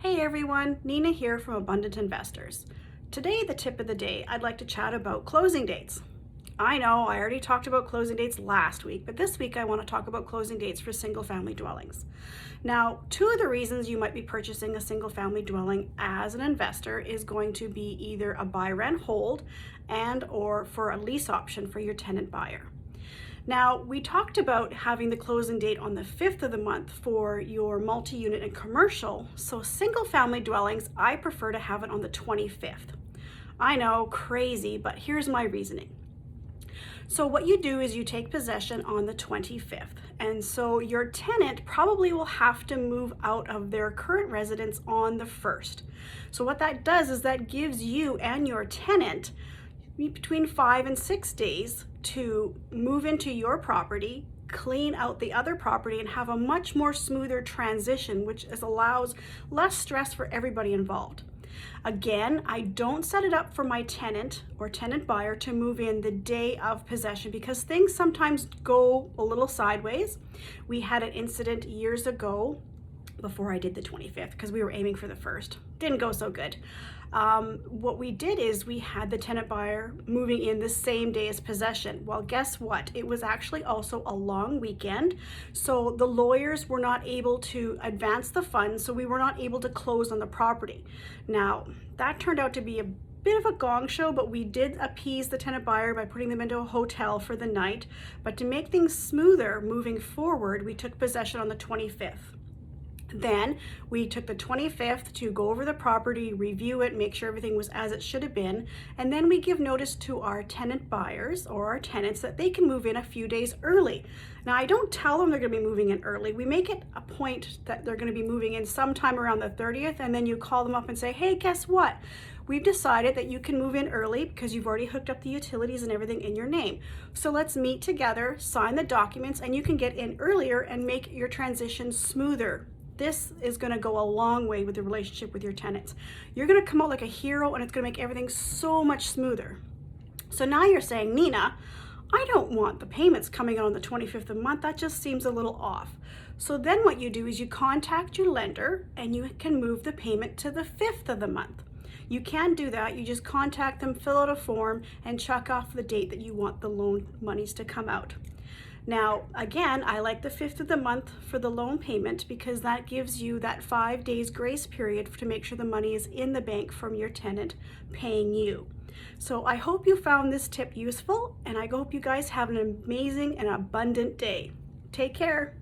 Hey everyone, Nina here from Abundant Investors. Today, the tip of the day, I'd like to chat about closing dates. I know I already talked about closing dates last week, but this week I want to talk about closing dates for single family dwellings. Now, two of the reasons you might be purchasing a single family dwelling as an investor is going to be either a buy, rent, hold, and or for a lease option for your tenant buyer. Now, we talked about having the closing date on the 5th of the month for your multi-unit and commercial, so single family dwellings, I prefer to have it on the 25th. I know, crazy, but here's my reasoning. So what you do is you take possession on the 25th, and so your tenant probably will have to move out of their current residence on the 1st. So what that does is that gives you and your tenant between 5 and 6 days to move into your property, clean out the other property, and have a much more smoother transition, which allows less stress for everybody involved. Again, I don't set it up for my tenant or tenant buyer to move in the day of possession because things sometimes go a little sideways. We had an incident years ago before I did the 25th because we were aiming for the 1st. Didn't go so good. What we did is we had the tenant buyer moving in the same day as possession. Well, guess what? It was actually also a long weekend, so the lawyers were not able to advance the funds, so we were not able to close on the property. Now, that turned out to be a bit of a gong show, but we did appease the tenant buyer by putting them into a hotel for the night. But to make things smoother moving forward, we took possession on the 25th. Then we took the 25th to go over the property, review it, make sure everything was as it should have been, and then we give notice to our tenant buyers or our tenants that they can move in a few days early. Now, I don't tell them they're going to be moving in early. We make it a point that they're going to be moving in sometime around the 30th, and then you call them up and say, hey, guess what? We've decided that you can move in early because you've already hooked up the utilities and everything in your name. So let's meet together, sign the documents, and you can get in earlier and make your transition smoother. This is going to go a long way with the relationship with your tenants. You're going to come out like a hero, and it's going to make everything so much smoother. So now you're saying, Nina, I don't want the payments coming out on the 25th of the month. That just seems a little off. So then what you do is you contact your lender and you can move the payment to the 5th of the month. You can do that. You just contact them, fill out a form, and check off the date that you want the loan monies to come out. Now, again, I like the 5th of the month for the loan payment because that gives you that 5 days grace period to make sure the money is in the bank from your tenant paying you. So I hope you found this tip useful, and I hope you guys have an amazing and abundant day. Take care.